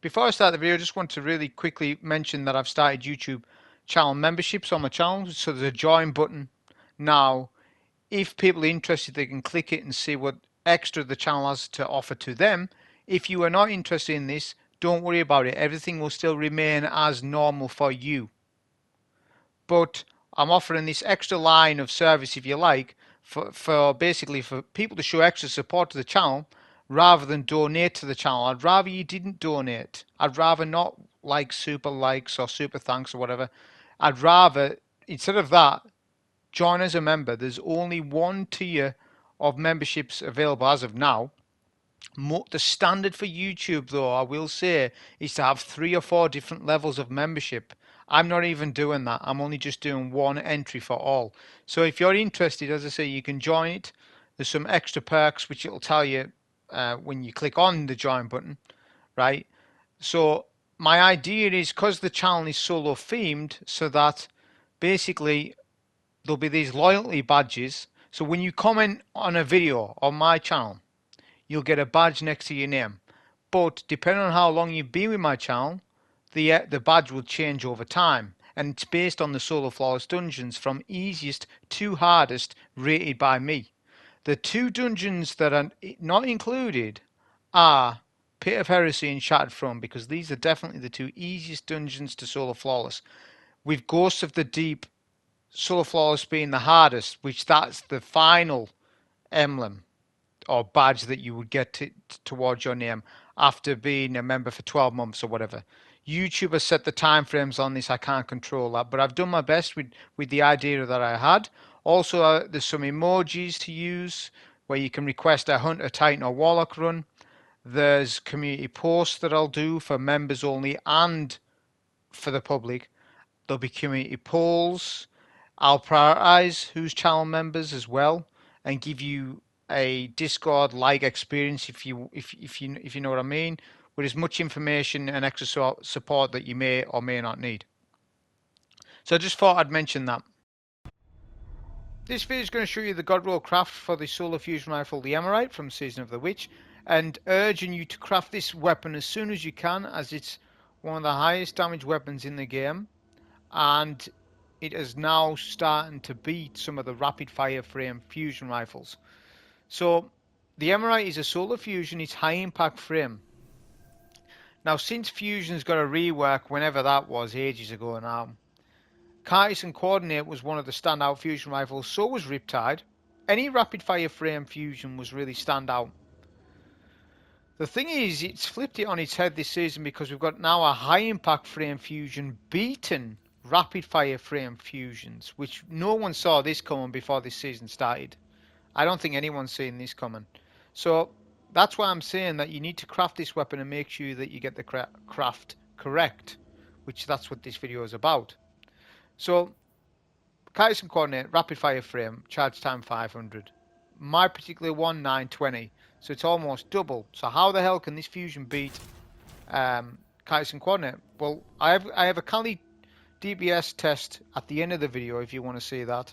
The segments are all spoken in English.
Before I start the video, I just want to really quickly mention that I've started YouTube channel memberships on my channel. So there's a join button now. If people are interested, they can click it and see what extra the channel has to offer to them. If you are not interested in this, don't worry about it. Everything will still remain as normal for you. But I'm offering this extra line of service, if you like, for basically for people to show extra support to the channel rather than donate to the channel. I'd rather you didn't donate. I'd rather not like super likes or super thanks or whatever. I'd rather, instead of that, join as a member. There's only one tier of memberships available as of now. The standard for YouTube, though, I will say, is to have 3 or 4 different levels of membership. I'm not even doing that. I'm only just doing one entry for all. So if you're interested, as I say, you can join it. There's some extra perks which it'll tell you when you click on the join button, right? So my idea is, because the channel is solo themed, so that basically there'll be these loyalty badges. So when you comment on a video on my channel, you'll get a badge next to your name. But depending on how long you've been with my channel, the badge will change over time. And it's based on the solo flawless dungeons from easiest to hardest rated by me. The 2 dungeons that are not included are Pit of Heresy and Shattered Throne, because these are definitely the 2 easiest dungeons to solo flawless. With Ghosts of the Deep solo flawless being the hardest, which that's the final emblem or badge that you would get towards your name after being a member for 12 months or whatever. YouTube has set the time frames on this. I can't control that, but I've done my best with the idea that I had. Also, there's some emojis to use where you can request a Hunter, Titan, or Warlock run. There's community posts that I'll do for members only and for the public. There'll be community polls. I'll prioritize who's channel members as well and give you a Discord like experience if you know what I mean, with as much information and extra support that you may or may not need. So I just thought I'd mention that. This video is going to show you the God Roll craft for the Solar Fusion Rifle, the Eremite from Season of the Witch, and urging you to craft this weapon as soon as you can, as it's one of the highest damage weapons in the game, and it is now starting to beat some of the rapid fire frame fusion rifles. So the Eremite is a solar fusion, it's high impact frame. Now since fusion's got a rework, whenever that was, ages ago now, Cartesian Coordinate was one of the standout fusion rifles, so was Riptide. Any rapid fire frame fusion was really standout. The thing is, it's flipped it on its head this season, because we've got now a high impact frame fusion beaten rapid fire frame fusions, which no one saw this coming before this season started. I don't think anyone's seen this coming. So that's why I'm saying that you need to craft this weapon and make sure that you get the craft correct, which that's what this video is about. So Cartesian Coordinate, rapid fire frame, charge time 500. My particular one, 920. So it's almost double. So how the hell can this fusion beat Cartesian Coordinate? Well, I have a Kali DBS test at the end of the video if you want to see that.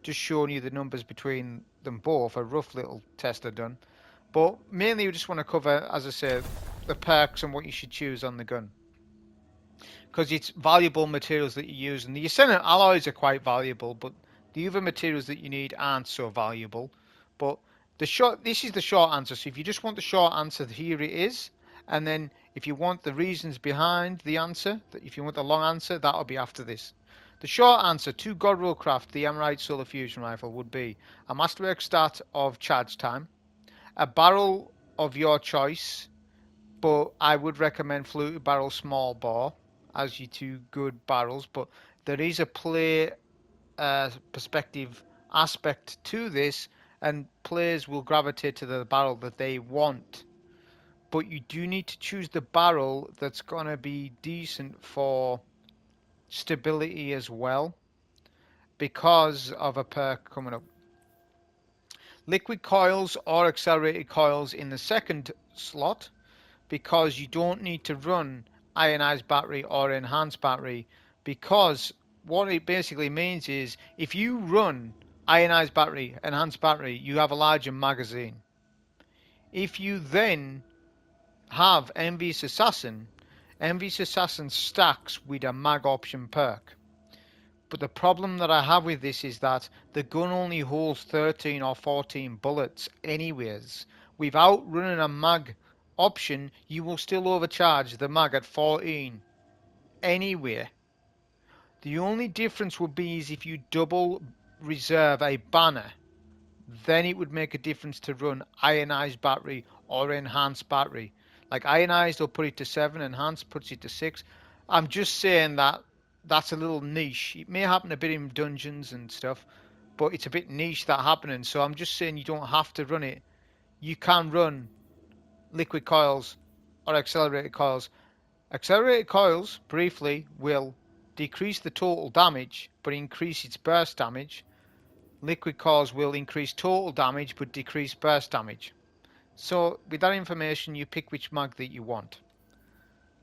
Just showing you the numbers between them both, a rough little test I've done. But mainly we just want to cover, as I say, the perks and what you should choose on the gun. Because it's valuable materials that you use, and the Ascendant alloys are quite valuable, but the other materials that you need aren't so valuable. But this is the short answer. So if you just want the short answer, here it is. And then if you want the reasons behind the answer, if you want the long answer, that'll be after this. The short answer to God Roll craft the Eremite Solar Fusion Rifle would be a Masterwork stat of charge time, a barrel of your choice, but I would recommend Fluted Barrel small bore as your 2 good barrels. But there is a play perspective aspect to this, and players will gravitate to the barrel that they want. But you do need to choose the barrel that's going to be decent for stability as well, because of a perk coming up. Liquid coils or accelerated coils in the second slot, because you don't need to run ionized battery or enhanced battery, because what it basically means is if you run ionized battery, enhanced battery, you have a larger magazine. If you then have Envious Assassin, Envious Assassin stacks with a mag option perk. But the problem that I have with this is that the gun only holds 13 or 14 bullets anyways. Without running a mag option, you will still overcharge the mag at 14 anyway. The only difference would be is if you double reserve a banner, then it would make a difference to run ionized battery or enhanced battery. Like ionized will put it to 7, enhanced puts it to 6. I'm just saying that that's a little niche. It may happen a bit in dungeons and stuff, but it's a bit niche that happening. So I'm just saying you don't have to run it. You can run liquid coils or accelerated coils. Accelerated coils, briefly, will decrease the total damage but increase its burst damage. Liquid cores will increase total damage but decrease burst damage. So with that information, you pick which mag that you want.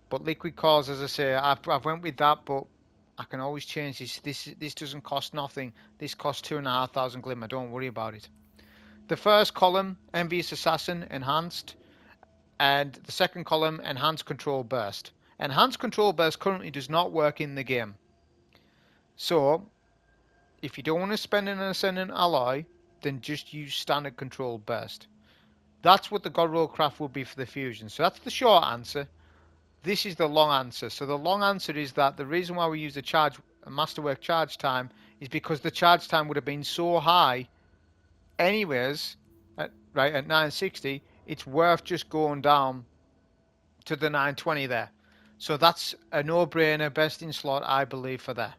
But liquid cores, as I say, I've went with that, but I can always change this. This doesn't cost nothing. This costs 2,500 glimmer. Don't worry about it. The first column, Envious Assassin, enhanced, and the second column, Enhanced Control Burst. Enhanced Control Burst currently does not work in the game. So if you don't want to spend an Ascendant Alloy, then just use Standard Control Burst. That's what the God Roll craft will be for the fusion. So that's the short answer. This is the long answer. So the long answer is that the reason why we use a Masterwork charge time is because the charge time would have been so high anyways, at 960, it's worth just going down to the 920 there. So that's a no-brainer, best in slot, I believe, for there.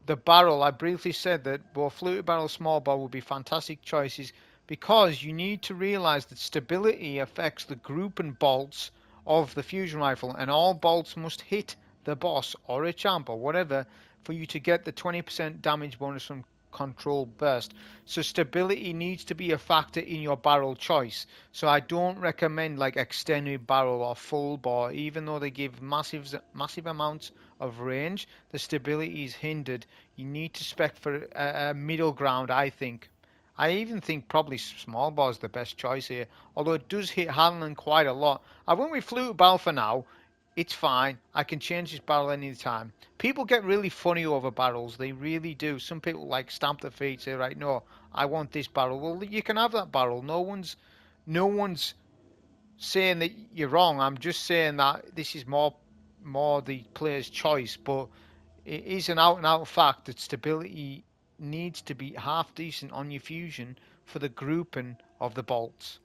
The barrel, I briefly said that both Fluted Barrel and Small Bore would be fantastic choices because you need to realize that stability affects the group and bolts of the fusion rifle, and all bolts must hit the boss or a champ or whatever for you to get the 20% damage bonus from control burst. So stability needs to be a factor in your barrel choice. So I don't recommend like extended barrel or full bore, even though they give massive amounts of range. The stability is hindered. You need to spec for a middle ground, I think. I even think probably small bore is the best choice here, although it does hit handling quite a lot. I went with Fluted Barrel for now. It's fine. I can change this barrel anytime. People get really funny over barrels. They really do. Some people like stamp their feet, say, right, no, I want this barrel. Well, you can have that barrel. No one's saying that you're wrong. I'm just saying that this is more the player's choice, but it is an out and out fact that stability needs to be half decent on your fusion for the grouping of the bolts.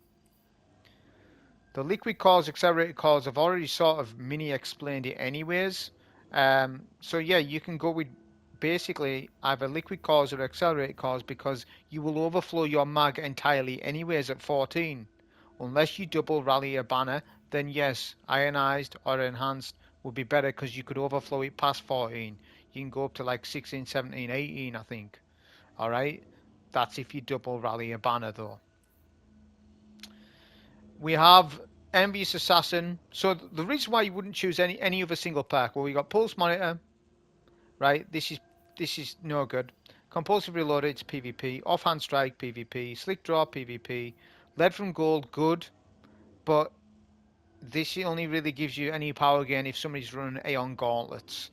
The liquid cores, accelerated cores, I've already sort of mini explained it anyways. So yeah, you can go with basically either liquid cores or accelerated cores because you will overflow your mag entirely anyways at 14. Unless you double rally a banner, then yes, ionized or enhanced would be better because you could overflow it past 14. You can go up to like 16, 17, 18, I think. Alright? That's if you double rally a banner though. We have Envious Assassin. So the reason why you wouldn't choose any other single perk, well, we got Pulse Monitor, right? This is no good. Compulsive Reload, it's PvP. Offhand Strike, PvP. Slick Draw, PvP. Lead from Gold, good, but this only really gives you any power gain if somebody's running Aeon Gauntlets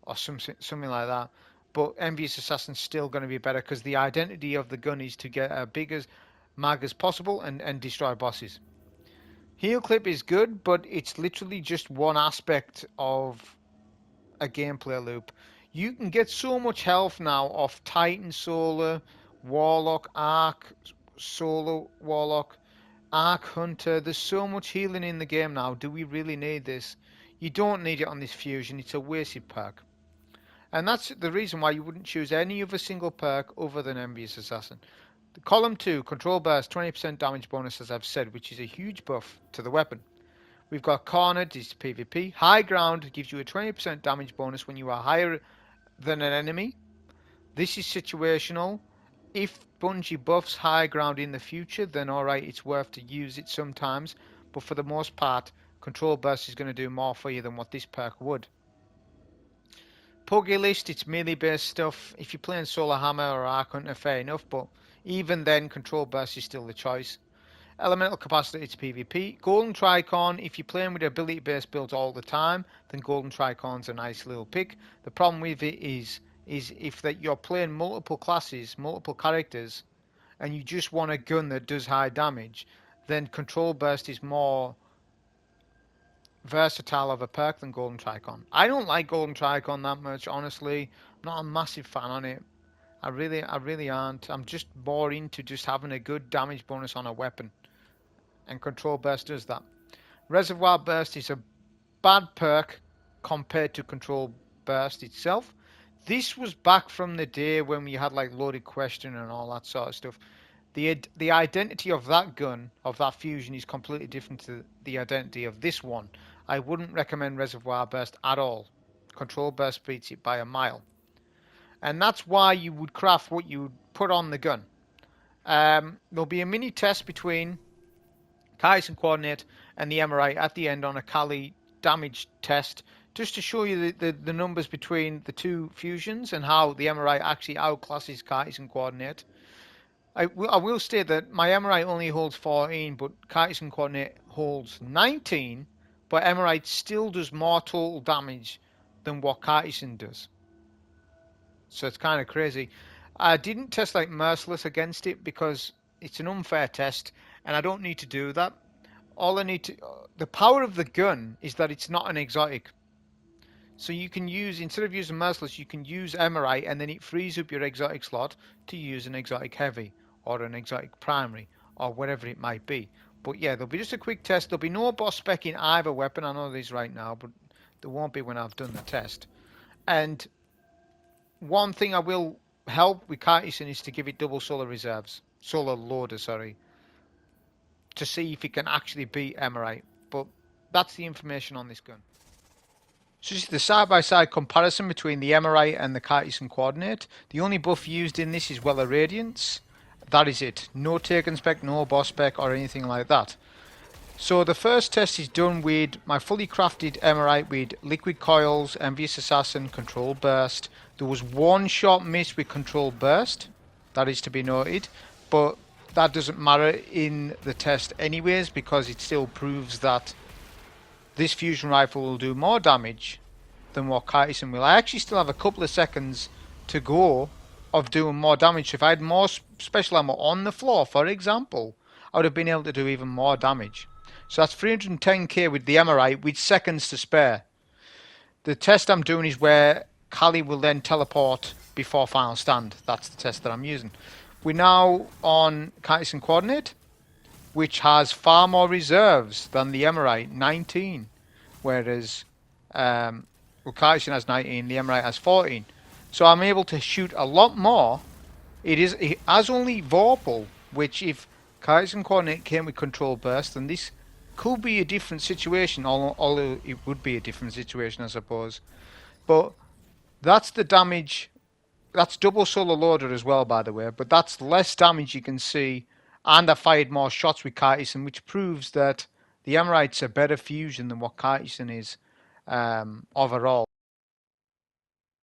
or something like that. But Envious Assassin's still going to be better because the identity of the gun is to get a big as mag as possible and destroy bosses. Heal clip is good, but it's literally just one aspect of a gameplay loop. You can get so much health now off Titan Solar, Warlock, Arc, Solar, Warlock, Arc Hunter. There's so much healing in the game now. Do we really need this? You don't need it on this fusion. It's a wasted perk. And that's the reason why you wouldn't choose any other single perk other than Envious Assassin. Column 2, Control Burst, 20% damage bonus, as I've said, which is a huge buff to the weapon. We've got Cornered, this is PvP. High Ground gives you a 20% damage bonus when you are higher than an enemy. This is situational. If Bungie buffs High Ground in the future, then alright, it's worth to use it sometimes. But for the most part, Control Burst is going to do more for you than what this perk would. Puggy List, it's melee based stuff. If you're playing Solar Hammer or Arc Hunter, fair enough, but even then, Control Burst is still the choice. Elemental capacity to PvP. Golden Tricorn, if you're playing with ability based builds all the time, then Golden Tricorn's a nice little pick. The problem with it is if that you're playing multiple classes, multiple characters, and you just want a gun that does high damage, then Control Burst is more versatile of a perk than Golden Tricorn. I don't like Golden Tricorn that much, honestly. I'm not a massive fan on it. I really aren't. I'm just more into just having a good damage bonus on a weapon. And Control Burst does that. Reservoir Burst is a bad perk compared to Control Burst itself. This was back from the day when we had like Loaded Question and all that sort of stuff. The identity of that gun, of that fusion, is completely different to the identity of this one. I wouldn't recommend Reservoir Burst at all. Control Burst beats it by a mile. And that's why you would craft what you would put on the gun. There'll be a mini test between Cartesian Coordinate and the Eremite at the end on a Kali damage test, just to show you the numbers between the two fusions and how the Eremite actually outclasses Cartesian Coordinate. I will state that my Eremite only holds 14, but Cartesian Coordinate holds 19, but Eremite still does more total damage than what Cartesian does. So it's kind of crazy. I didn't test like Merciless against it because it's an unfair test, and I don't need to do that. All I need to... The power of the gun is that it's not an exotic. So you can use, instead of using Merciless, you can use Eremite, and then it frees up your exotic slot to use an exotic heavy, or an exotic primary, or whatever it might be. But yeah, there'll be just a quick test. There'll be no boss spec in either weapon. I know this right now, but there won't be when I've done the test. And one thing I will help with Cartesian is to give it double solar reserves. Solar loader, sorry. To see if it can actually beat Eremite. But that's the information on this gun. So this is the side-by-side comparison between the Eremite and the Cartesian Coordinate. The only buff used in this is Weller Radiance. That is it. No taken spec, no boss spec or anything like that. So the first test is done with my fully crafted Eremite with Liquid Coils, Envious Assassin, Control Burst. There was one shot miss with Control Burst. That is to be noted. But that doesn't matter in the test anyways, because it still proves that this fusion rifle will do more damage than what Cartesian will. I actually still have a couple of seconds to go of doing more damage. If I had more special ammo on the floor, for example, I would have been able to do even more damage. So that's 310k with the Eremite with seconds to spare. The test I'm doing is where Kali will then teleport before final stand. That's the test that I'm using. We're now on Cartesian Coordinate, which has far more reserves than the Eremite, 19. Whereas Cartesian has 19, the Eremite has 14. So I'm able to shoot a lot more. It has only Vorpal, which if Cartesian Coordinate came with Control Burst, then this could be a different situation, although it would be a different situation, I suppose. But that's the damage. That's double solar loader as well, by the way. But that's less damage you can see. And I fired more shots with Cartesian, which proves that the Eremite's a better fusion than what Cartesian is overall.